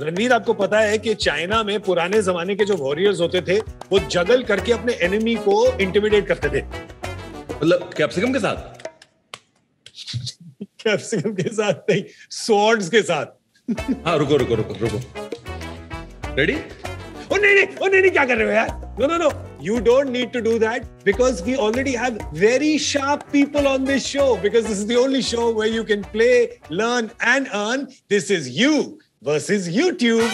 रणवीर, आपको पता है कि चाइना में पुराने जमाने के जो वॉरियर्स होते थे वो जगल करके अपने एनिमी को इंटिमिडेट करते थे। मतलब कैप्सिकम के साथ? कैप्सिकम के साथ नहीं, स्वॉर्ड्स के साथ। हाँ, रुको। रेडी? Oh, नहीं, क्या कर रहे हो यार? No. You don't need to do that because we already have very sharp people on this show because this is the only show where you can play, learn and earn. This is you versus YouTube.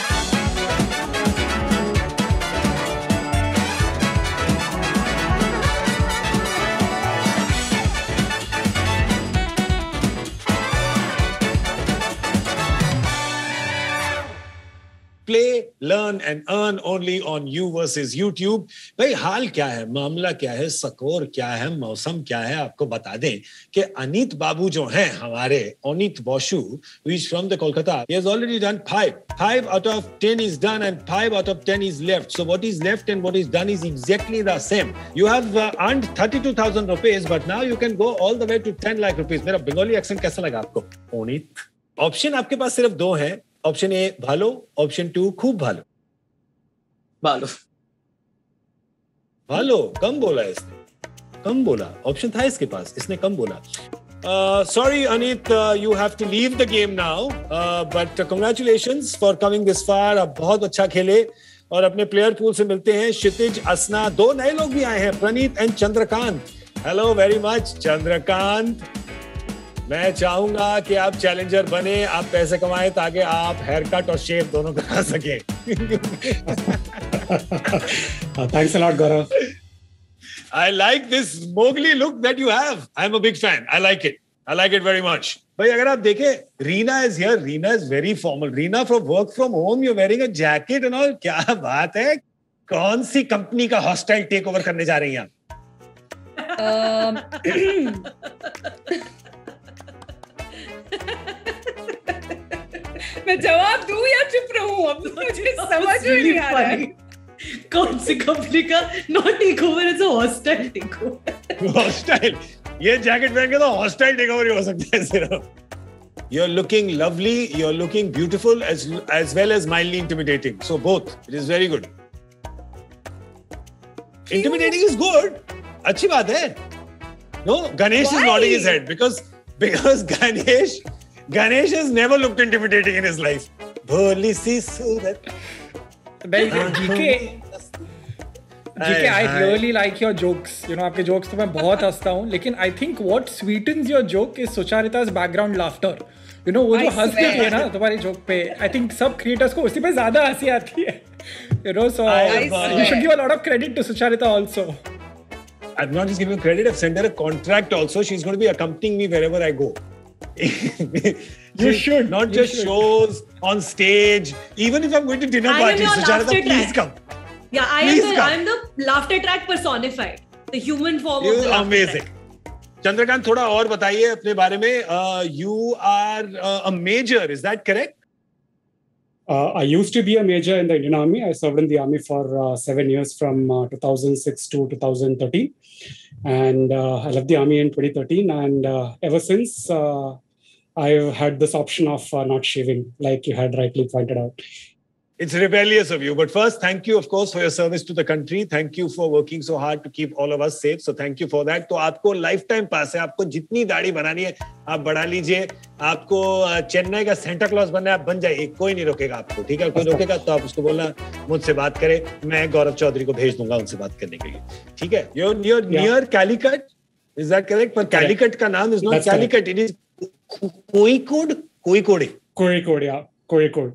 Play, learn and earn only on you versus YouTube. भाई हाल क्या है, मामला क्या है, score क्या है, मौसम क्या है, आपको बता दें कि अनीत बाबू जो हैं हमारे, Aneet Basu, who is from the Kolkata, he has already done 5 out of 10 is done and 5 out of 10 is left. So what is left and what is done is exactly the same. You have earned 32,000 rupees, but now you can go all the way to 10 lakh rupees. मेरा Bengali accent कैसा लगा आपको Aneet? Option आपके पास सिर्फ 2 हैं। Option A भालो, option 2 खूब भालो। कम बोला इसने, कम बोला। ऑप्शन था इसके पास, इसने कम बोला। Sorry Anit, you have to leave the game now, but congratulations for coming this far. आप बहुत अच्छा खेले और अपने प्लेयर पूल से मिलते हैं। क्षितिज, असना, 2 नए लोग भी आए हैं, Praneet and Chandrakant. Hello very much Chandrakant. मैं चाहूंगा कि आप चैलेंजर बने, आप पैसे कमाएं ताकि आप हेयर कट और शेव दोनों करा सकें। Thanks a lot, Gaurav. I like this Mowgli look that you have. I'm a big fan. I like it very much. भाई अगर आप देखें, Reena is here. Reena is very formal. Reena, from work from home, you're wearing a jacket and all. क्या बात है? कौन सी company का हॉस्टाइल टेक ओवर करने जा रही हैं आप? मैं जवाब दूं या चुप रहूं? अब मुझे समझ में नहीं आ रहा है कौन सी कंपनी का not take over, it's a hostile take over. Hostile, ये जैकेट पहन के तो हॉस्टाइल टेक ओवर ही हो सकता है सिर्फ। You're looking lovely, you're looking beautiful as well as mildly intimidating. So both, it is very good. Intimidating is good. अच्छी बात है। No, Ganesh is nodding his head because Ganesh has never looked intimidating in his life. Bholi si surat. GK, I really like your jokes. You know, आपके jokes तो मैं बहुत हंसता हूँ, लेकिन I think what sweetens your joke is Sucharita's background laughter. You know, वो जो हंसती है ना तुम्हारे joke पे, I think सब creators को उसी पे ज़्यादा हंसी आती है. You know, so you should give a lot of credit to Sucharita also. I'm not just giving her credit. I've sent her a contract also. She's going to be accompanying me wherever I go. You should. Not just shows, on stage. Even if I'm going to dinner parties, Sucharita, please come. Yeah, I am the laughter track personified. The human form of the laughter amazing. track. Chandrakant, थोड़ा और बताइए अपने बारे में. You are a major, is that correct? I used to be a major in the Indian Army. I served in the Army for 7 years from 2006 to 2013. And I left the Army in 2013. And ever since, I've had this option of not shaving, like you had rightly pointed out. It's rebellious of you. But first, thank you, of course, for your service to the country. Thank you for working so hard to keep all of us safe. So thank you for that. तो आपको lifetime pass है. आपको जितनी दाढ़ी बनानी है, आप बढ़ा लीजिए. आपको चेन्नई का सेंटा क्लॉज बनना है, आप बन जाइए. कोई नहीं रोकेगा आपको. ठीक है? कोई रोकेगा तो आप उसको बोलना मुझसे बात करे. मैं गौरव चौधरी को भेज दूंगा उनसे बात करने के लिए. ठीक है? You're near Calicut. Is that correct? पर Calicut का नाम is not Calicut. It is Kozhikode. Kozhikode, yeah. Kozhikode.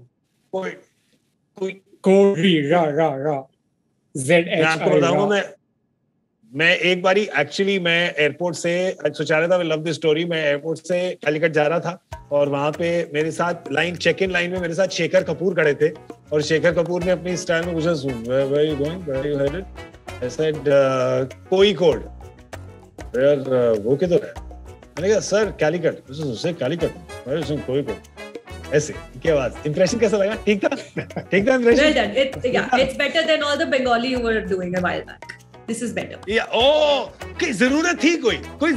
मैं एक बारी एक्चुअली मैं एयरपोर्ट से Sucharita will love this story. मैं एयरपोर्ट से कैलिकट जा रहा था और वहां पे मेरे साथ चेक इन लाइन में मेरे साथ शेखर कपूर खड़े थे और शेखर कपूर ने अपनी स्टाइल में पूछा, where are you going? Where are you headed? I said Kozhikode. यार वो किधर है? मैंने कहा सर कैलिकट. उससे कैलिकट कोझिकोड. ऐसे क्या बात, इंप्रेशन कैसा लगा? ठीक था impression. Well done. It's better than all the Bengali you were doing a while back. This is better. कोई जरूरत थी? कोई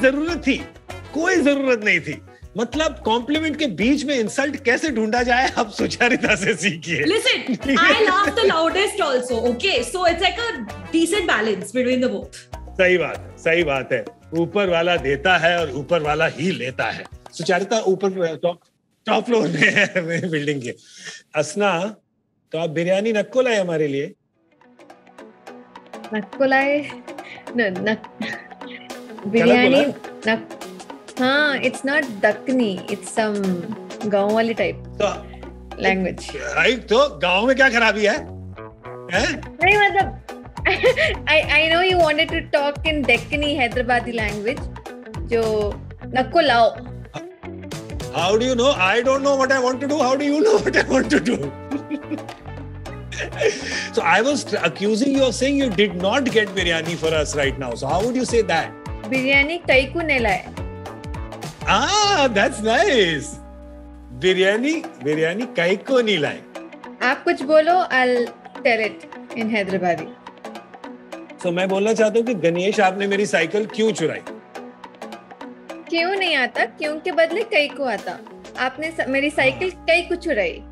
जरूरत नहीं थी. मतलब कॉम्प्लीमेंट के बीच में इंसल्ट कैसे ढूंढा जाए, आप सुचारिता से सीखिए. Listen, I laugh the loudest also, okay? So it's like a decent balance between the both. सही बात है. ऊपर वाला देता है और ऊपर वाला ही लेता है. सुचारिता ऊपर टॉप फ्लोर में है बिल्डिंग के. असना, तो आप बिरयानी नक्को लाए हमारे लिए. नक्को लाए? बिरयानी हाँ, it's not Deccani, it's some गाँव वाली type language. तो गाँव में क्या खराबी है? नहीं मतलब I know you wanted to talk in Deccani Hyderabadi language. जो नक्को लाओ. How do you know? I don't know what I want to do. How do you know what I want to do? So I was accusing you of saying you did not get biryani for us right now. So how would you say that? Biryani कई को नहीं लाए. That's nice. Biryani कई को नहीं लाए. आप कुछ बोलो, I'll tell it in Hyderabadi. So मैं बोलना चाहता हूँ कि गणेश, आपने मेरी साइकिल क्यों चुराई? क्यों नहीं आता, क्यों के बदले कई को आता. आपने मेरी साइकिल कई को चुराई.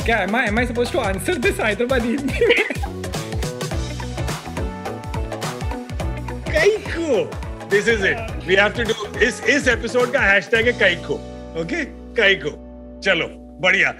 क्या am I supposed to answer this Hyderabadi? कई को. This is it. We have to do इस एपिसोड का हैशटैग है कई को. ओके, कई को. चलो बढ़िया.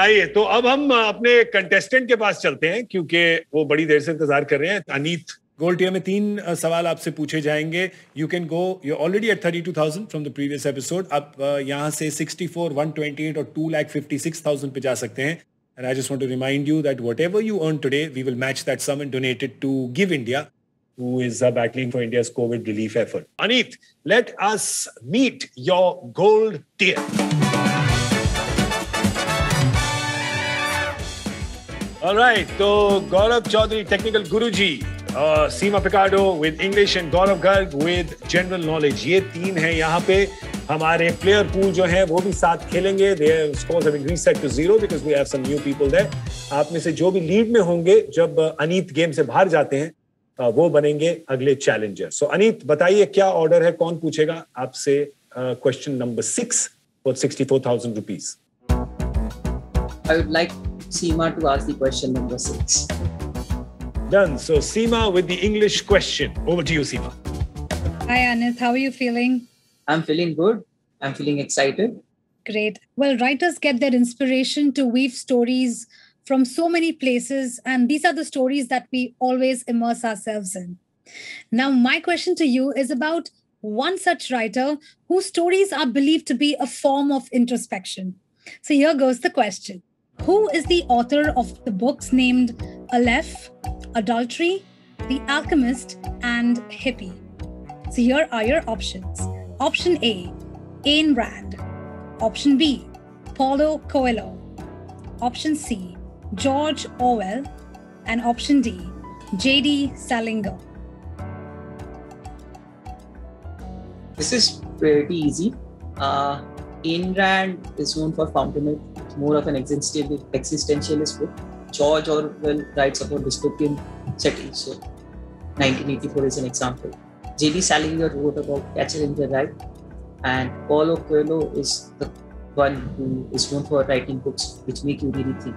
आइए, तो अब हम अपने कंटेस्टेंट के पास चलते हैं क्योंकि वो बड़ी देर से इंतजार कर रहे हैं. अनीत, गोल्ड टियर में 3 सवाल आपसे पूछे जाएंगे. You can go, you already at 32,000 from the previous episode. आप यहाँ से 64, 128 और 2,56,000 पे जा सकते हैं. And I just want to remind you that whatever you earn today, we will match that sum and donate it to Give India, who is battling for India's COVID relief effort. Aneet, let us meet your gold tier. All right, so Gaurav Chaudhary, technical guruji, Seema Picardo with English and Gaurav Garg with general knowledge. ये 3 हैं यहाँ पे. हमारे player pool जो है वो भी साथ खेलेंगे. Their scores have been reset to 0 because we have some new people there. आप में से जो भी लीड में होंगे जब अनीत गेम से बाहर जाते हैं वो बनेंगे अगले चैलेंजर. सो अनीत, बताइए क्या ऑर्डर है, कौन पूछेगा आपसे question number 6 for 64,000 rupees. I would like Seema to ask the question number 6. Done. So Seema with the English question. Over to you, Seema. Hi Anith, how are you feeling? I'm feeling good. I'm feeling excited. Great. Well, writers get their inspiration to weave stories from so many places, and these are the stories that we always immerse ourselves in. Now, my question to you is about one such writer whose stories are believed to be a form of introspection. So here goes the question. Who is the author of the books named Aleph, Adultery, The Alchemist, and Hippie? So here are your options. Option A, Ayn Rand. Option B, Paulo Coelho. Option C, George Orwell. And option D, J.D. Salinger. This is pretty easy. Ayn Rand is known for Fountainhead, more of an existentialist book. George Orwell writes about dystopian settings. So 1984 is an example. J.D. Salinger wrote about Catcher in the Rye, and Paulo Coelho is the one who is known for writing books which make you really think.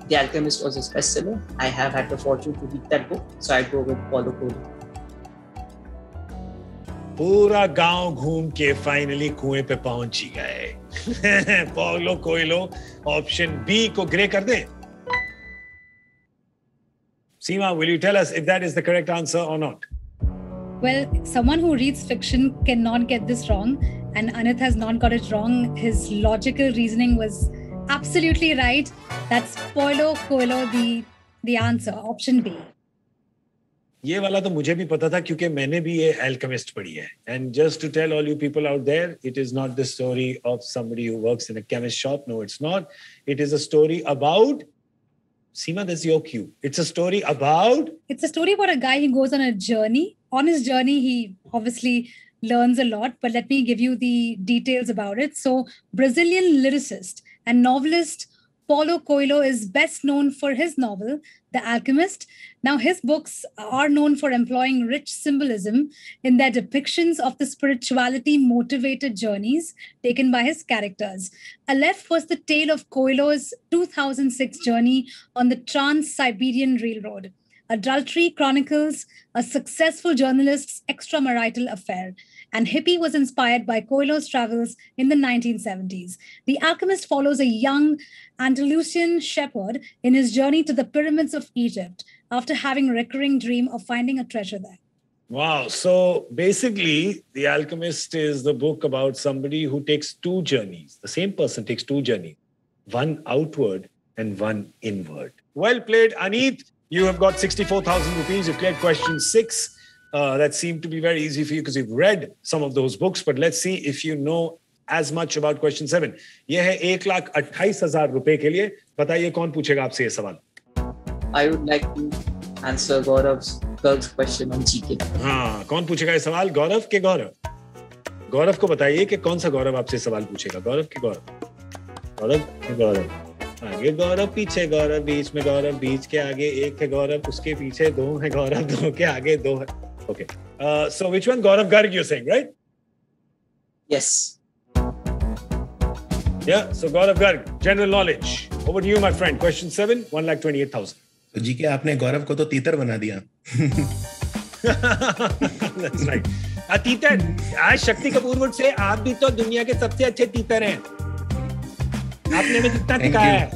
The Alchemist was his bestseller. I have had the fortune to read that book, so I go with Paulo Coelho. पूरा गांव घूम के finally कुएं पे पहुंच ही गए. Paulo Coelho, option B को grey कर दें. Seema, will you tell us if that is the correct answer or not? Well, someone who reads fiction cannot get this wrong, and Anith has not got it wrong. His logical reasoning was absolutely right. That's Paulo Coelho, the answer, option B. ये वाला तो मुझे भी पता था क्योंकि मैंने भी ये Alchemist पढ़ी है. And just to tell all you people out there, it is not the story of somebody who works in a chemist shop. No, it's not. It is a story about Seema, that's your cue. It's a story about... It's a story about a guy who goes on a journey. On his journey, he obviously learns a lot, but let me give you the details about it. So, Brazilian lyricist and novelist Paulo Coelho is best known for his novel, The Alchemist. Now, his books are known for employing rich symbolism in their depictions of the spirituality-motivated journeys taken by his characters. Aleph was the tale of Coelho's 2006 journey on the Trans-Siberian Railroad. Adultery chronicles a successful journalist's extramarital affair, and Hippie was inspired by Coelho's travels in the 1970s. The Alchemist follows a young Andalusian shepherd in his journey to the pyramids of Egypt after having a recurring dream of finding a treasure there. Wow. So basically, The Alchemist is the book about somebody who takes two journeys. The same person takes two journeys, one outward and one inward. Well played, Aneet. You have got 64,000 rupees. You cleared question 6. That seemed to be very easy for you because you've read some of those books. But let's see if you know as much about question 7. ये है 1,28,000 रुपए के लिए. बताइए कौन पूछेगा आपसे ये सवाल? I would like to answer Gaurav's question on GK. हाँ, कौन पूछेगा ये सवाल? गौरव के गौरव? गौरव को बताइए कि कौन सा गौरव आपसे सवाल पूछेगा? गौरव के गौरव? गौरव के गौरव? आगे गौरव, पीछे गौरव, बीच में गौरव, बीच के आगे एक है गौरव, उसके पीछे दो है गौरव, दो के आगे दो है. Okay. So which one? Gaurav Garg you're saying, right? Yes. Yeah. So Gaurav Garg, general knowledge. Over to you, my friend. Question 7, 1,28,000. तो जी के आपने गौरव को तो तीतर बना दिया. That's right. तीतर. आज शक्ति कपूर वुड से आप भी तो दुनिया के सबसे अच्छे तीतर हैं. आपने में कितना टिकाया है?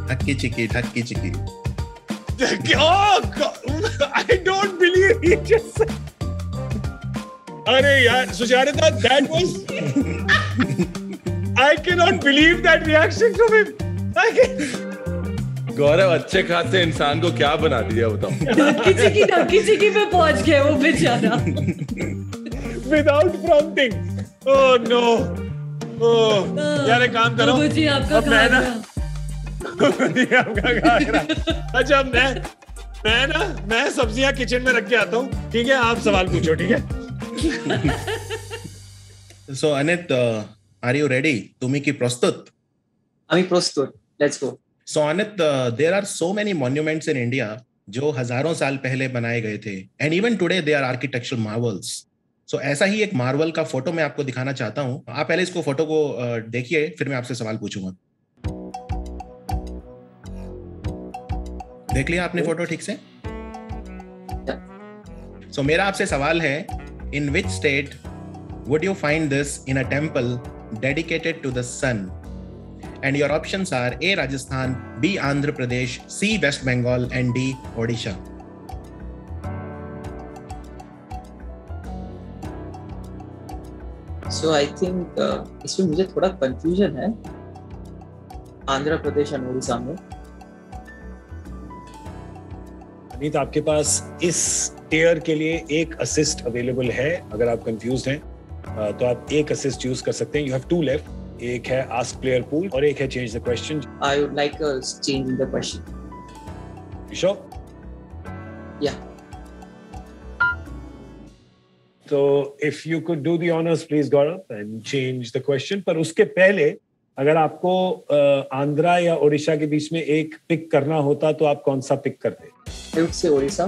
ठक्की चिकी. Oh God! I don't believe he just said. अरे यार, Sucharita, that was. I cannot believe that reaction from him. गौरव अच्छे खासे इंसान को क्या बना दिया बताओ. ढक्की चिकी पे पहुंच गया वो बेचारा. Without prompting. Oh no. Oh, यार एक काम करो. जी आपका मैं ना. आपका घाघरा. अच्छा मैं सब्जियां किचन में रख के आता हूँ. ठीक है, आप सवाल पूछो. ठीक है. So Anit, are you ready? तुम्ही की प्रस्तुत? I'm प्रस्तुत. Let's go. So Anit, there are so many monuments in India जो हजारों साल पहले बनाए गए थे, and even today they are architectural marvels. So ऐसा ही एक मार्वल का फोटो मैं आपको दिखाना चाहता हूँ. आप पहले इसको फोटो को देखिए, फिर मैं आपसे सवाल पूछूंगा. देख लिया आपने फोटो ठीक से? So मेरा आपसे सवाल है, in which state would you find this in a temple dedicated to the sun? And your options are A. Rajasthan, B. Andhra Pradesh, C. West Bengal, and D. Odisha. So I think इसमें मुझे थोड़ा confusion है. आंध्र प्रदेश और ओडिशा में. अनीत, आपके पास इस टेयर के लिए एक असिस्ट अवेलेबल है. अगर आप कंफ्यूज्ड हैं तो आप एक असिस्ट यूज कर सकते हैं. You have 2 left. एक है आस्क प्लेयर पूल और एक है change the question. I would like a change in the question. You sure? Yeah. So if you could do the honors please Gaurav and change the question. पर उसके पहले अगर आपको आंध्रा या ओडिशा के बीच में एक पिक करना होता तो आप कौन सा पिक करते? I would say Odisha.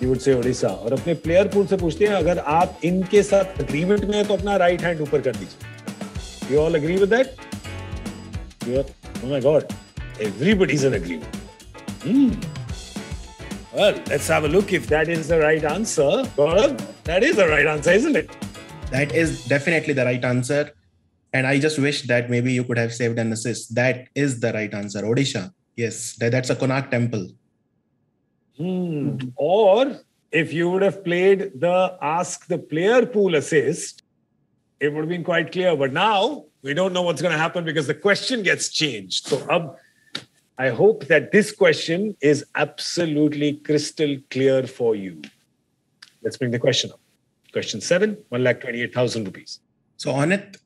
You would say Odisha. और अपने प्लेयर पूल से पूछते हैं, अगर आप इनके साथ अग्रीमेंट में है तो अपना राइट हैंड ऊपर कर दीजिए. You all agree with that? Oh my God, everybody's in agreement. Well, let's have a look if that is the right answer. Gaurav, that is the right answer, isn't it? That is definitely the right answer. And I just wish that maybe you could have saved an assist. That is the right answer. Odisha. Yes, that's a Konark temple. Or if you would have played the ask the player pool assist, it would have been quite clear. But now we don't know what's going to happen because the question gets changed. So I hope that this question is absolutely crystal clear for you. Let's bring the question up. Question 7, 1,28,000 rupees. So on it,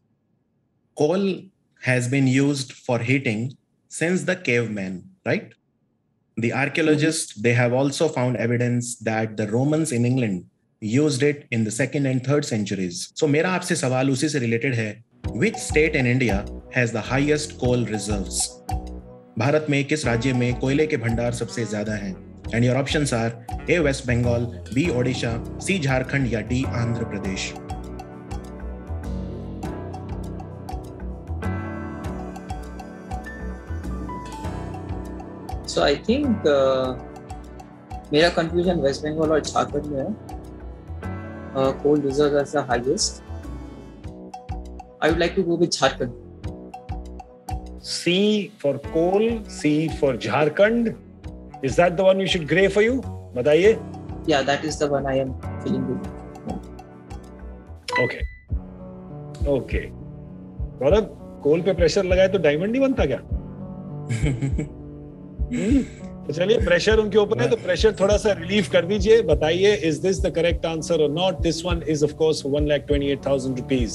coal has been used for heating since the cavemen, right? The archaeologists, they have also found evidence that the Romans in England used it in the 2nd and 3rd centuries. So मेरा आपसे सवाल उसी से related है. Which state in India has the highest coal reserves? Bharat में किस राज्य में कोयले के भंडार सबसे ज्यादा हैं? And your options are A West Bengal, B Odisha, C Jharkhand या D Andhra Pradesh. So I think मेरा कंफ्यूजन वेस्ट बंगाल और झारखंड में है. Coal reserves as the highest. I would like to go with Jharkhand. C for coal, C for Jharkhand. Is that the one we should gray for you? बताइए. Yeah, that is the one I am feeling good. Okay. Okay. गौरव, कोल पे pressure लगाए तो diamond नहीं बनता क्या? तो चलिए, pressure उनके ऊपर है तो प्रेशर थोड़ा सा रिलीव कर दीजिए. बताइए, is this the correct answer or not? This one is of course 1,28,000 rupees.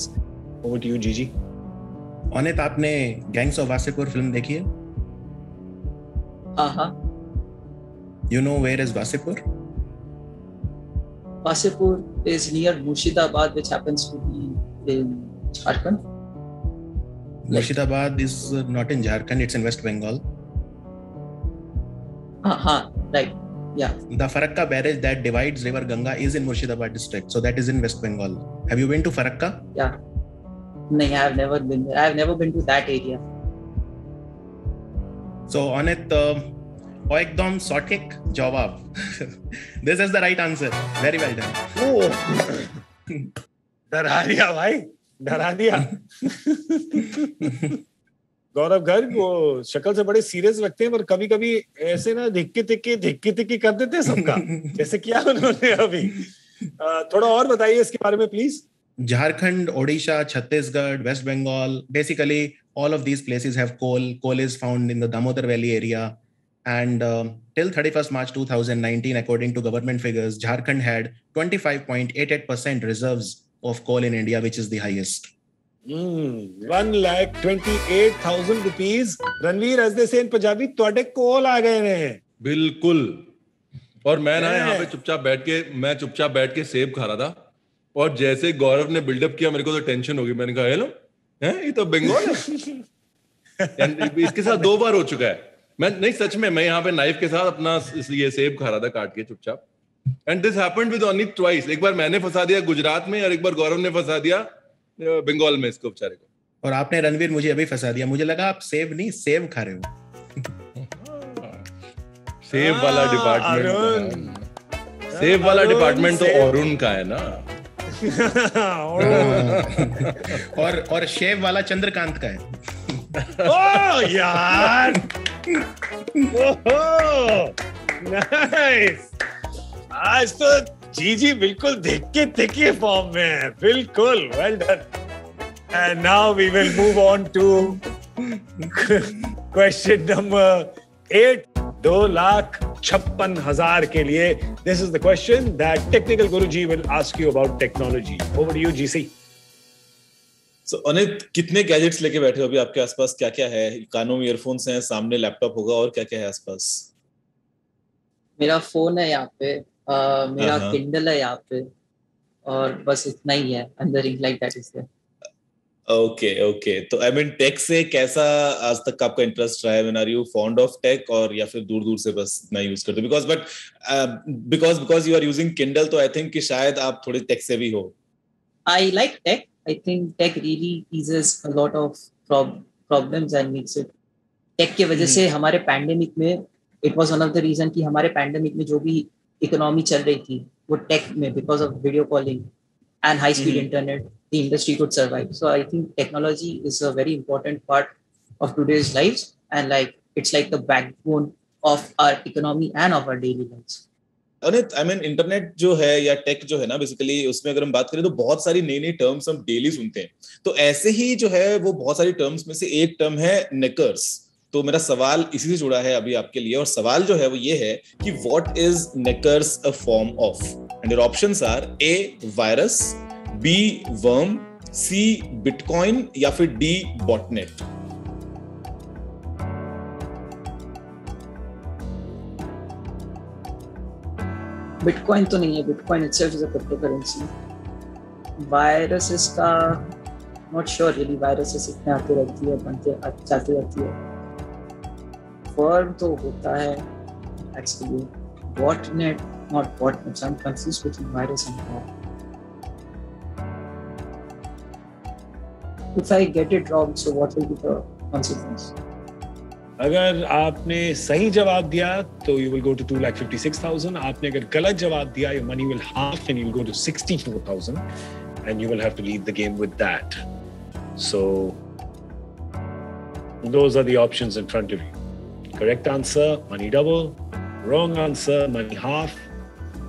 Over to you, Gigi. Anit, आपने गैंग्स ऑफ वासेपुर फिल्म देखी है? हाँ. You know where is Wasipur? Wasipur is near Murshidabad, which happens to be in Jharkhand. Murshidabad is not in Jharkhand; it's in West Bengal. Right. Yeah. The Farakka barrage that divides River Ganga is in Murshidabad district, so that is in West Bengal. Have you been to Farakka? Yeah. No, I have never been there. I have never been to that area. So Anit, एकदम सटीक जवाब. This is the right answer. Very well done. डरा दिया भाई, डरा दिया. गौरव गर्ग वो शक्ल से बड़े सीरियस लगते हैं, पर कभी कभी ऐसे ना धिक्की तिक्की कर देते हैं सबका, जैसे किया उन्होंने अभी. थोड़ा और बताइए इसके बारे में please. Jharkhand, Odisha, Chhattisgarh, West Bengal, basically all of these places have coal. Coal is found in the Damodar Valley area. And till 31st March 2019, according to government figures, Jharkhand had 25.88% reserves of coal in India, which is the highest. 1,28,000 rupees. Ranveer, as they say in Punjabi, तुहाडे कोल आ गए ने. बिल्कुल. और मैं ना यहाँ पे चुपचाप बैठ के सेब खा रहा था, और जैसे गौरव ने बिल्डअप किया मेरे को तो टेंशन हो गई. मैंने कहा हेलो, ये तो बंगाल है. इसके साथ 2 बार हो चुका है. मैं नहीं, सच में मैं यहाँ पे नाइफ के साथ अपना ये सेब खा रहा था काट के चुपचाप. And this happened with Anit twice. एक बार मैंने फंसा दिया गुजरात में, और एक बार गौरव ने फंसा दिया बंगाल में इसको बेचारे को. और आपने रणवीर मुझे अभी फंसा दिया. मुझे लगा आप सेब नहीं सेब खा रहे हो. सेब वाला डिपार्टमेंट तो अरुण का है ना. और शेव वाला चंद्रकांत का है. ओह यार, नाइस. आज तो जीजी बिल्कुल धिक्की फॉर्म में है. बिल्कुल well done. And now we will move on to question number 8. 2,56,000 के लिए. This is the question that Technical Guruji will ask you about technology. Over to you, GC. So, Anit, कितने गैजेट्स लेके बैठे हो अभी? आपके आसपास क्या क्या है? कानों में ईयरफोन्स हैं, सामने लैपटॉप होगा, और क्या क्या है आसपास? मेरा फोन है यहाँ पे, मेरा किंडल है यहाँ पे, और बस इतना ही है. अंदर ring light that is there. Okay. तो आई मीन टेक से कैसा आज तक आपका इंटरेस्ट रहा है? When are you fond of tech, और या फिर दूर से बस इतना यूज करते हो? Because you are using Kindle, तो आई थिंक कि शायद आप थोड़े टेक से भी हो. I like tech. I think tech really eases a lot of problems and makes it. Tech के वजह से हमारे पैंडेमिक में it was one of the reason कि हमारे पैंडेमिक में जो भी इकोनॉमी चल रही थी वो टेक में, because of video calling and high speed internet, the industry could survive. So I think technology is a very important part of today's lives, and like it's like the backbone of our economy and of our daily lives. Anit, I mean internet जो है या take जो है ना, basically उसमें अगर हम बात करें तो बहुत सारी नई टर्म्स हम डेली सुनते हैं. तो ऐसे ही जो है वो बहुत सारी टर्म्स में से एक टर्म है नेकर्स. तो मेरा सवाल इसी से जुड़ा है अभी आपके लिए, और सवाल जो है वो ये है कि what is Necurs a form of? And your options are A virus, B worm, C bitcoin या फिर डी बॉटनेट. बिटकॉइन तो नहीं है. Bitcoin itself is a cryptocurrency. Viruses का नॉट श्योर रियली. वायरसेस इतने आते रहती है, बनते जाती रहती है. वर्म तो होता है actually. Botnet, not botnet. I'm confused between virus and worm. If I get it wrong, so what will be the consequence? अगर आपने सही जवाब दिया तो you will go to 2,56,000. आपने अगर गलत जवाब दिया, your money will half and you'll go to 64,000 and you will have to leave the game with that. So those are the options in front of you. Correct answer, money double. Wrong answer, money half.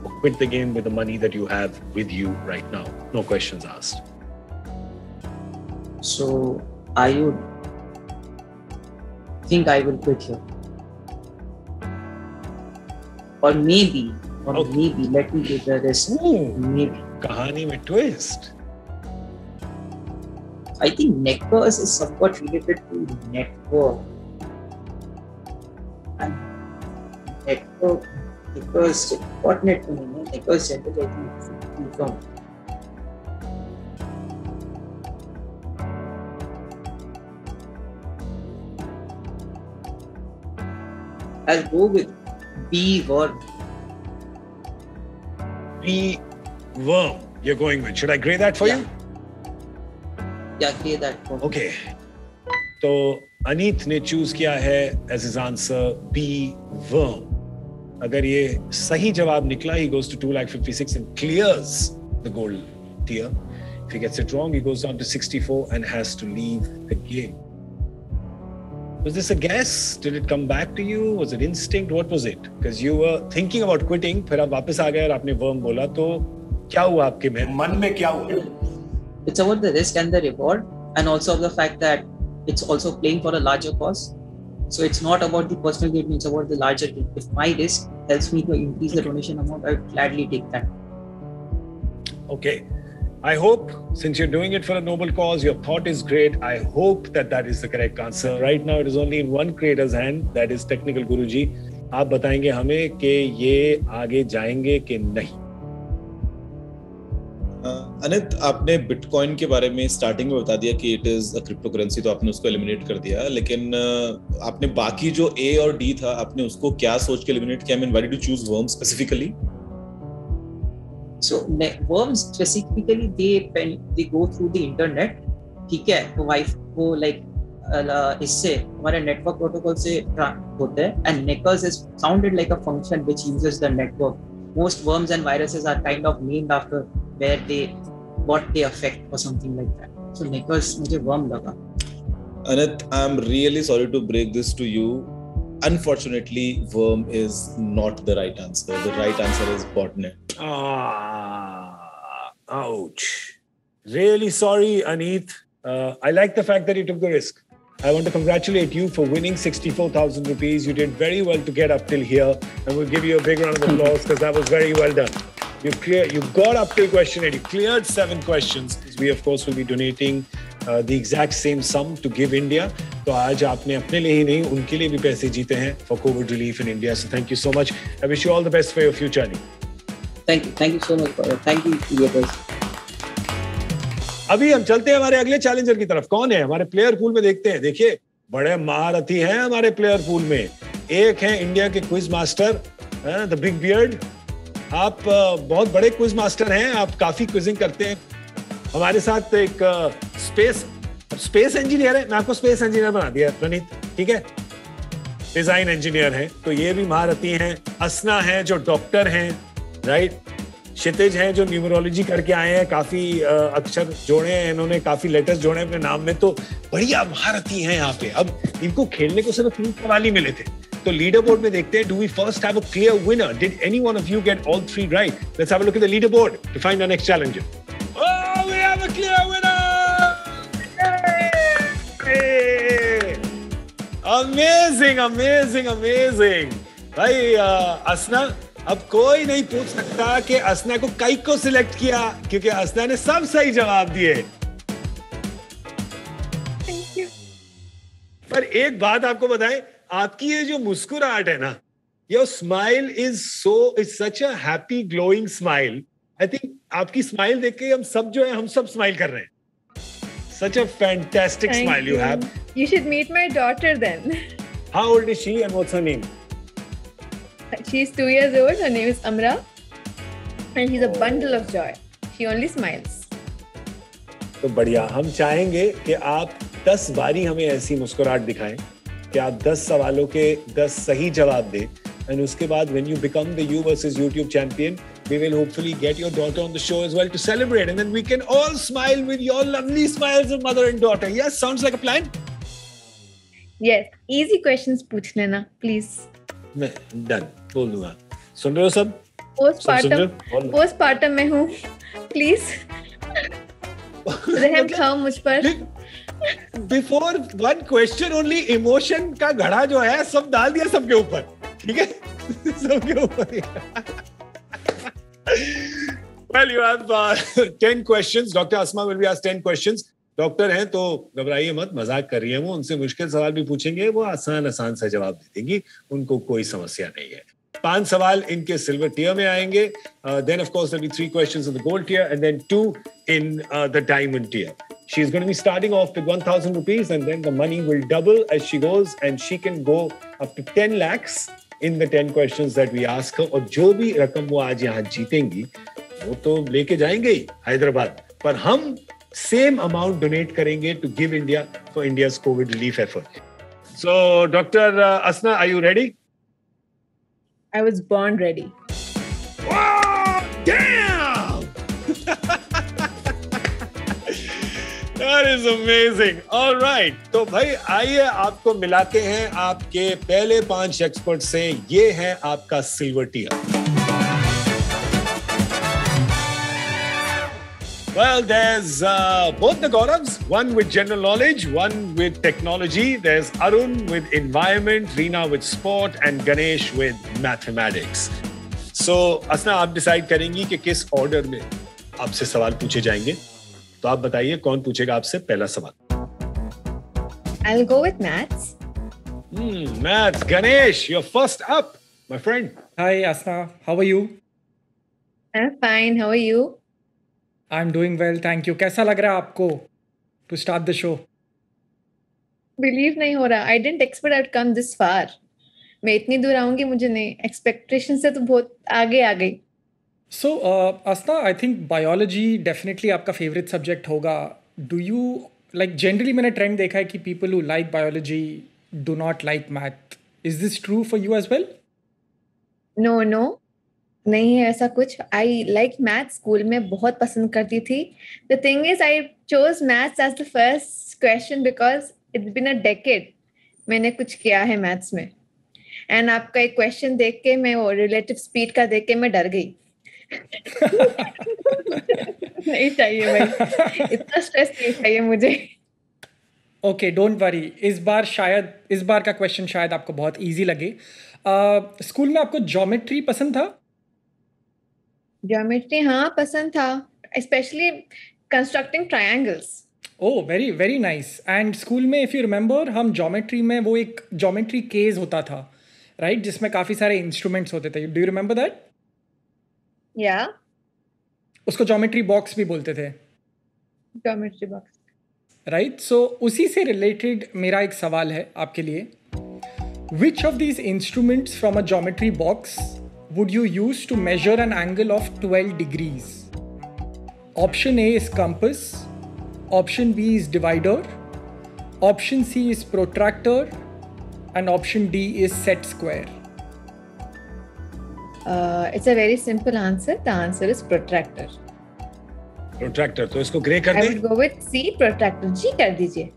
Or quit the game with the money that you have with you right now. No questions asked. So I would think I will quit here. Or maybe, let me give the rest. Maybe. कहानी में twist. I think Neckers is somewhat related to network. And network, because botnet to me, Neckers generally I think from. I'll go with B worm. B worm. You're going with. Should I grade that for you? Yeah, grade that for me. Okay. तो अनीत ने choose किया है as his answer B worm. अगर ये सही जवाब निकला, he goes to 2,56,000 and clears the gold tier. If he gets it wrong, he goes down to 64 and has to leave the game. Was this a guess? Did it come back to you? Was it instinct? What was it? Because you were thinking about quitting, फिर आप वापस आ गए और आपने worm बोला, तो क्या हुआ आपके मन में क्या हुआ? It's about the risk and the reward, and also of the fact that it's also playing for a larger cause. So it's not about the personal gain, it's about the larger gain. If my risk helps me to increase the donation amount, I would gladly take that. Okay. I hope, since you're doing it for a noble cause, your thought is great. I hope that that is the correct answer. Right now, it is only in one creator's hand, that is Technical Guruji. आप बताएंगे हमें कि ये आगे जाएंगे कि नहीं. अनित, आपने बिटकॉइन के बारे में स्टार्टिंग में बता दिया कि it is a crypto currency, तो आपने उसको एलिमिनेट कर दिया, लेकिन आपने बाकी जो ए और डी था, आपने उसको क्या सोच के एलिमिनेट किया? I mean, why did you choose worm specifically? So worms specifically they go through the internet, ठीक है, तो वाइफ को लाइक इससे हमारे नेटवर्क प्रोटोकॉल से होते हैं, and Neckers is sounded like a function which uses the network. Most worms and viruses are kind of named after what they affect or something like that. So Neckers मुझे worm लगा. Anit, I'm really sorry to break this to you. Unfortunately, worm is not the right answer. The right answer is botnet. Ouch. Really sorry, Aneet. I like the fact that you took the risk. I want to congratulate you for winning 64,000 rupees. You did very well to get up till here, and we'll give you a big round of applause because that was very well done. You got up till question 8. You cleared 7 questions. We, of course, will be donating the exact same sum to Give India. तो आज आपने अपने लिए ही नहीं, उनके लिए भी पैसे जीते हैं for COVID relief in India. So thank you so much. I wish you all the best for your future, Aneet. Thank you so much for it. Thank you, creators. अभी हम चलते हैं हमारे अगले चैलेंजर की तरफ. कौन है? हमारे प्लेयर पूल में देखते हैं. देखिए, बड़े महारथी हैं हमारे प्लेयर पूल में. एक है इंडिया के quiz master, the big beard. आप बहुत बड़े क्विज मास्टर हैं, आप काफी क्विजिंग करते हैं. हमारे साथ एक स्पेस इंजीनियर है. मैं आपको स्पेस इंजीनियर बना दिया, रणीत, ठीक है? डिजाइन इंजीनियर हैं, तो ये भी महारथी हैं. असना है जो डॉक्टर हैं, राइट? क्षितिज हैं जो न्यूमरोलॉजी करके आए हैं, काफी अक्षर जोड़े हैं इन्होंने, काफी लेटर्स जोड़े हैं अपने नाम में, तो बढ़िया महारथी हैं यहाँ पे. अब इनको खेलने को सिर्फ 3 सवाल ही मिले थे, तो लीडर बोर्ड में देखते हैं. Do we first have a clear winner? Did any one of you get all 3 right? Let's have a look at the leader board to find our next challenger. Oh, we have a clear winner! Amazing amazing amazing भाई. असना, अब कोई नहीं पूछ सकता कि असना को कई को सिलेक्ट किया, क्योंकि असना ने सब सही जवाब दिए. पर एक बात आपको बताएं, आपकी ये जो मुस्कुराहट है ना, your smile is such a happy glowing smile. I think आपकी स्माइल देख के हम सब जो है, हम सब स्माइल कर रहे हैं. Such a fantastic smile you have. You should meet my daughter then. How old is she and what's her name? She's 2 years old. Her name is Amra. And she's a bundle of joy. She only smiles. तो बढ़िया, हम चाहेंगे कि आप 10 बारी हमें ऐसी मुस्कुराहट दिखाएं कि आप 10 सवालों के 10 सही जवाब दें, and उसके बाद when you become the You versus YouTube champion, we will hopefully get your daughter on the show as well to celebrate, and then we can all smile with your lovely smiles of mother and daughter. Yes, sounds like a plan. Yes, easy questions पूछ लेना, please. मैं done बोल दूंगा. सुन रहे हो सब? Postpartum में हूँ, please. रहम खाओ मुझ पर. Before one question only emotion का घड़ा जो है सब डाल दिया सबके ऊपर, ठीक है? सबके ऊपर. Well, you have 10 questions. Dr. Asma will be asked 10 questions. Doctor हैं तो घबराइए मत, मजाक कर रही है वो. उनसे मुश्किल सवाल भी पूछेंगे, वो आसान सा जवाब दे देंगी, उनको कोई समस्या नहीं है. 5 सवाल इनके सिल्वर टियर में आएंगे. Then of course there'll be 3 questions in the gold tier and then 2 in the diamond tier. She's going to be starting off with 1,000 rupees and then the money will double as she goes and she can go up to 10 lakhs in the 10 questions that we ask her. और जो भी रकम वो आज यहाँ जीतेंगी वो तो लेके जाएंगे ही हैदराबाद, पर हम same amount donate करेंगे to give India for India's COVID relief effort. So Dr. Asna, are you ready? I was born ready. Wow, damn! That is amazing. All right. तो भाई आइए आपको मिलाते हैं आपके पहले 5 एक्सपर्ट से. ये है आपका silver tier. Well, there's both the Gauravs, one with general knowledge, one with technology. There's Arun with environment, Reena with sport, and Ganesh with mathematics. So, Asna, आप decide करेंगी कि किस order में आपसे सवाल पूछे जाएंगे. तो आप बताइए कौन पूछेगा आपसे पहला सवाल. I'll go with maths. Maths. Ganesh, you're first up, my friend. Hi, Asna. How are you? I'm fine. How are you? I'm doing well, thank you. कैसा लग रहा है आपको to start the show? Believe नहीं हो रहा. I didn't expect I'd come this far. मैं इतनी दूर आऊंगी मुझे नहीं. Expectation से तो बहुत आगे आ गई. So, Asna, I think biology definitely आपका favorite subject होगा. Do you like generally मैंने trend देखा है कि people who like biology do not like math. Is this true for you as well? No. नहीं है ऐसा कुछ. I like math. स्कूल में बहुत पसंद करती थी. The thing is, I chose maths as the first question because it's been a decade. मैंने कुछ किया है maths में. And आपका एक question देख के मैं वो relative speed का देख के मैं डर गई. नहीं चाहिए भाई. इतना stress नहीं चाहिए मुझे. Okay, don't worry. इस बार का question शायद आपको बहुत easy लगे. स्कूल में आपको geometry पसंद था? Geometry हाँ पसंद था, especially constructing triangles. Oh, very very nice. And school में if you remember हम geometry में वो एक geometry case होता था, right? जिसमें काफी सारे instruments होते थे. Do you remember that? Yeah. उसको geometry box भी बोलते थे. Geometry box. Right? So उसी से related मेरा एक सवाल है आपके लिए. Which of these instruments from a geometry box would you use to measure an angle of 12 degrees? Option A is compass, option B is divider, option C is protractor, and option D is set square. It's a very simple answer. The answer is protractor. Protractor. तो इसको grey कर दें. I would go with C, protractor. G कर दीजिए.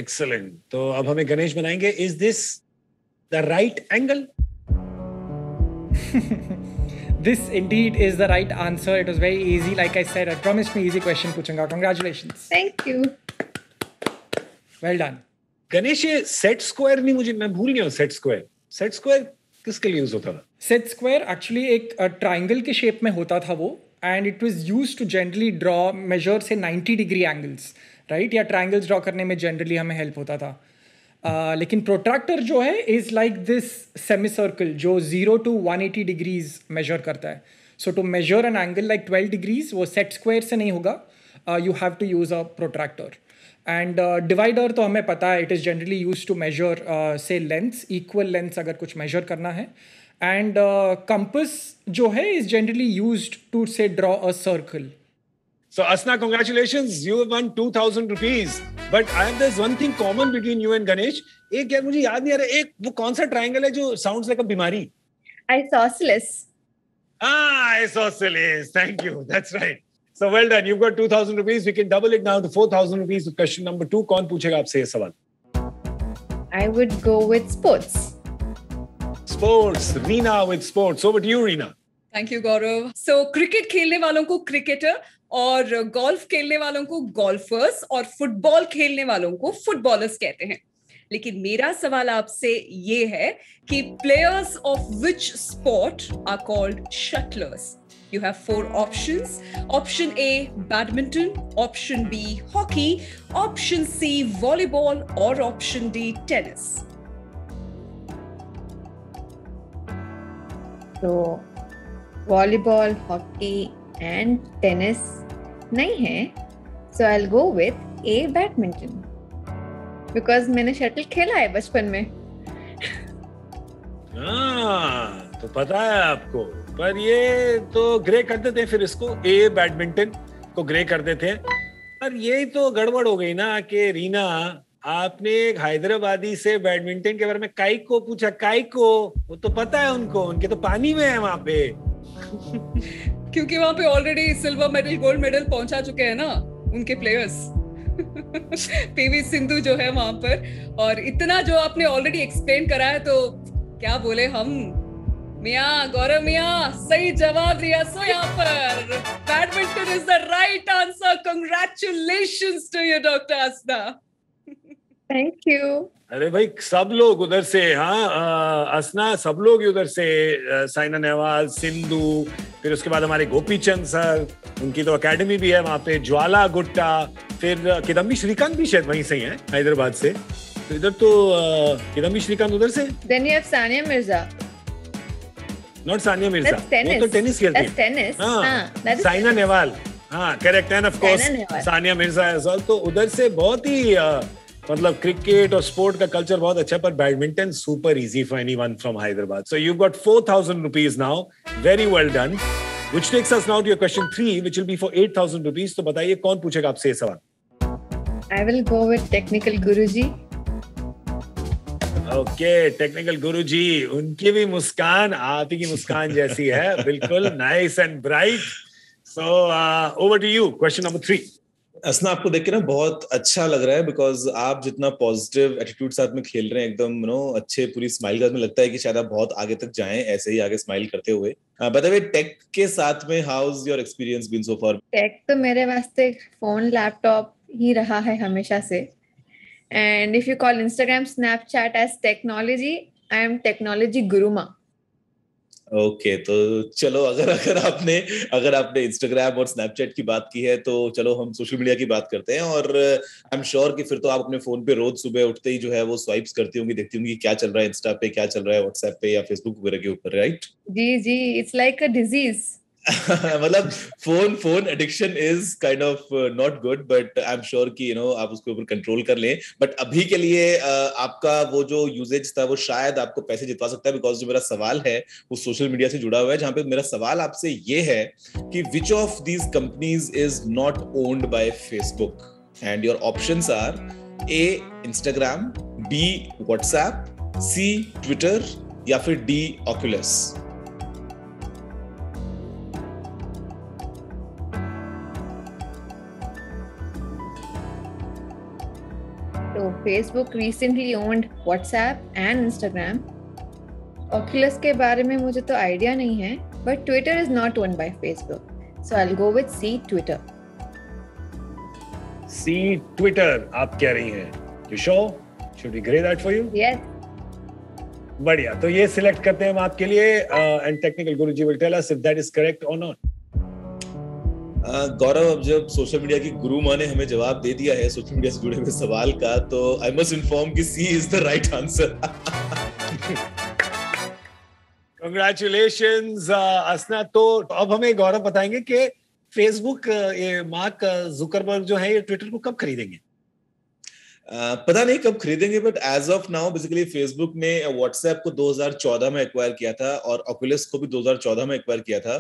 Excellent. तो अब हमें गणेश बनाएंगे. Is this the right angle? This indeed is the right answer. It was very easy. Like I said, I promised me easy question पूछूंगा. Congratulations. Thank you. Well done. Ganesh ये set square नहीं, मुझे मैं भूल गया हूँ. सेट स्क्वायर किसके लिए यूज होता था? सेट स्क्वायर एक्चुअली एक ट्राइंगल के शेप में होता था वो, and it was used to generally draw measure से 90 डिग्री एंगल्स, राइट? या ट्राइंगल्स ड्रॉ करने में जनरली हमें हेल्प होता था. लेकिन प्रोट्रैक्टर जो है is like this semi circle जो 0 to 180 डिग्रीज मेजर करता है. So to measure an angle like 12 degrees वो सेट स्क्वायर से नहीं होगा. You have to use a protractor. And divider तो हमें पता है, it is generally use to measure से लेंथ्स, इक्वल लेंथ्स अगर कुछ मेजर करना है. एंड कंपस जो है इज जनरली यूज्ड टू से draw a circle. So Asna, congratulations, you have won 2,000 rupees. But there's one thing common between you and Ganesh. एक यार मुझे याद नहीं आ रहा, एक वो कौन सा ट्रायंगल है जो sounds like a बीमारी? Isosceles. Isosceles. Thank you. That's right. So well done. You've got 2,000 rupees. We can double it now to 4,000 rupees with question number 2. कौन पूछेगा आपसे ये सवाल? I would go with sports. Sports. Reena with sports. Over to you, Reena. Thank you, Gaurav. So cricket खेलने वालों को cricketer और golf खेलने वालों को गोल्फर्स और फुटबॉल खेलने वालों को फुटबॉलर्स कहते हैं. लेकिन मेरा सवाल आपसे ये है कि players of which sport are called shuttlers. You have 4 options. Option A, badminton. Option B, hockey. Option C, volleyball. Or option D, tennis. So, volleyball, hockey, and tennis नहीं है. So I'll go with A, badminton. Because मैंने shuttle खेला है बचपन में. तो पता है आपको, पर ये तो ग्रे कर देते हैं फिर इसको. ए बैडमिंटन को ग्रे कर देते हैं. पर यही तो गड़बड़ हो गई ना कि रीना, आपने एक हैदराबादी से बैडमिंटन के बारे में काई को पूछा. काई को वो तो पता है उनको, उनके तो पानी में है वहां पे. क्योंकि वहां पे already silver medal, gold medal पहुंचा चुके हैं ना उनके प्लेयर्स. पीवी सिंधु जो है वहां पर, और इतना जो आपने ऑलरेडी एक्सप्लेन करा है, तो क्या बोले हम. मियां, गौरव मियां, सही जवाब दिया. सो यहाँ पर badminton is the right answer. Congratulations to you doctor Asna. Thank you. अरे भाई सब लोग उधर से, हाँ असना, सब लोग उधर से. साइना नेहवाल, सिंधु, फिर उसके बाद हमारे गोपी चंद सर, उनकी तो एकेडमी भी है वहां पे. ज्वाला गुट्टा, फिर किदम्बी श्रीकांत भी शायद वहीं से ही है, हैदराबाद से. तो इधर तो किदम्बी श्रीकांत उधर से. Then you have Sania Mirza. Not Sania Mirza. That's tennis. वो तो टेनिस खेलती है. That's tennis. हाँ, साइना नेहवाल. हाँ, correct. And of course Sania Mirza as well. तो उधर से बहुत ही मतलब क्रिकेट और स्पोर्ट का कल्चर बहुत अच्छा. पर badminton super easy for anyone from Hyderabad. So you got 4,000 rupees now. Very well done. Which takes us now to your question 3, which will be for 8,000 rupees. तो बताइए कौन पूछेगा आपसे ये सवाल? I will go with technical Guruji. Okay, technical Guruji. उनकी भी मुस्कान आप ही की मुस्कान जैसी है. बिल्कुल nice and bright. So over to you. Question number 3. असना, आपको देख के ना बहुत अच्छा लग रहा है, बिकॉज आप जितना पॉजिटिव एटीट्यूड साथ में खेल रहे हैं, एकदम अच्छे पूरी स्माइल का, में लगता है कि शायद आप बहुत आगे तक जाएं ऐसे ही आगे स्माइल करते हुए. बाय द वे, टेक के साथ में how is your experience been so far? Tech तो मेरे वास्ते फोन, लैपटॉप ही रहा है हमेशा से. And if you call Instagram, Snapchat as technology, I am technology गुरुमा. ओके, तो चलो अगर आपने इंस्टाग्राम और स्नैपचैट की बात की है, तो चलो हम सोशल मीडिया की बात करते हैं. और आई एम श्योर कि फिर तो आप अपने फोन पे रोज सुबह उठते ही जो है वो स्वाइप्स करती होंगी, देखती होंगी क्या चल रहा है इंस्टा पे, क्या चल रहा है व्हाट्सएप पे या फेसबुक वगैरह के ऊपर, राइट? जी, इट्स लाइक अ डिजीज. मतलब phone addiction is kind of not good, but I am sure कि आप उसके ऊपर कंट्रोल कर लें. बट अभी के लिए आपका वो जो यूजेज था वो शायद आपको पैसे जितवा सकता है, बिकॉज जो मेरा सवाल है वो सोशल मीडिया से जुड़ा हुआ है, जहां पे मेरा सवाल आपसे ये है कि which of these companies is not owned by Facebook? And your options are A Instagram, B WhatsApp, C Twitter या फिर D Oculus. So Facebook recently owned WhatsApp and Instagram. Oculus के बारे में मुझे तो आइडिया नहीं है, but Twitter is not owned by Facebook. So I'll go with C, Twitter. C, Twitter आप कह रही हैं. You sure? Should we grade that for you? Yes. बढ़िया. तो ये सिलेक्ट करते हैं हम आपके लिए, and technical Guruji will tell us if that is correct or not. गौरव, अब जब सोशल मीडिया की गुरु माँ ने हमें जवाब दे दिया है सोशल मीडिया से जुड़े हुए सवाल का, तो आई मस्ट इन्फॉर्म कि C is the right answer. Congratulations Asna. तो अब हमें गौरव बताएंगे कि फेसबुक, ये मार्क जुकरबर्ग जो है, ये ट्विटर को कब खरीदेंगे? पता नहीं कब खरीदेंगे, but as of now basically Facebook ने व्हाट्सएप को 2014 में एक्वायर किया था और ऑकुलस को भी 2014 में एक्वायर किया था।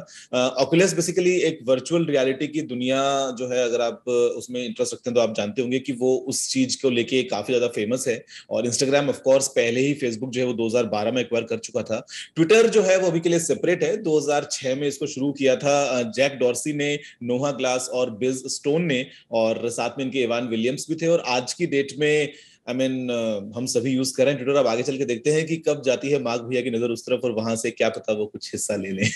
ऑकुलस बेसिकली एक वर्चुअल रियलिटी की दुनिया जो है, अगर आप उसमें इंटरेस्ट रखते हैं तो आप जानते होंगे कि वो उस चीज को लेके काफी ज्यादा फेमस है। और इंस्टाग्राम ऑफ कोर्स पहले ही फेसबुक जो है वो 2012 में एक्वायर कर चुका था। ट्विटर जो है वो अभी के लिए सेपरेट है, 2006 में इसको शुरू किया था जैक डॉर्सी ने, नोहा ग्लास और बिज स्टोन ने, और साथ में इनके इवान विलियम्स भी थे। और आज की डेट में हम सभी यूज कर रहे हैं ट्विटर। अब आगे चल के देखते हैं कि कब जाती है मार्क भैया की नजर उस तरफ और वहां से क्या पता वो कुछ हिस्सा ले लें।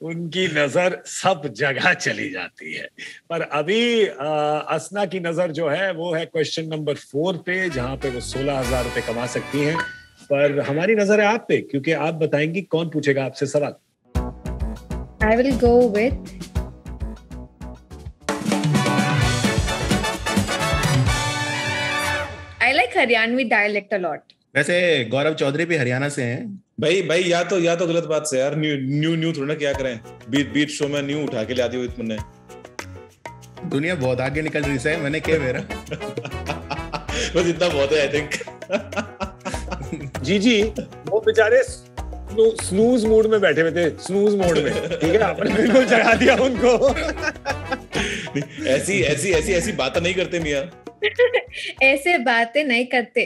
उनकी नजर सब जगह चली जाती है। पर अभी असना की नजर जो है वो है क्वेश्चन नंबर 4 पे, जहां पे वो 16,000 रुपए कमा सकती हैं। पर हमारी नजर है आप पे, क्योंकि आप बताएंगी कौन पूछेगा आपसे सवाल। I will go with I like Haryanvi dialect a lot. वैसे गौरव चौधरी भी हरियाणा से हैं। भाई या तो गलत बात से यार, न्यू थोड़ा ना क्या करें, बीट शो में न्यू उठा के ला दियो इतने। दुनिया बहुत आगे निकल रही है, मैंने क्या मेरा बस इतना बहुत है आई थिंक। जी वो बेचारे स्नूज मोड में बैठे हुए थे, स्नूज मोड में, ठीक है, आपने बिल्कुल जगा दिया उनको। ऐसी बातें नहीं करते मियां, ऐसे बातें नहीं करते।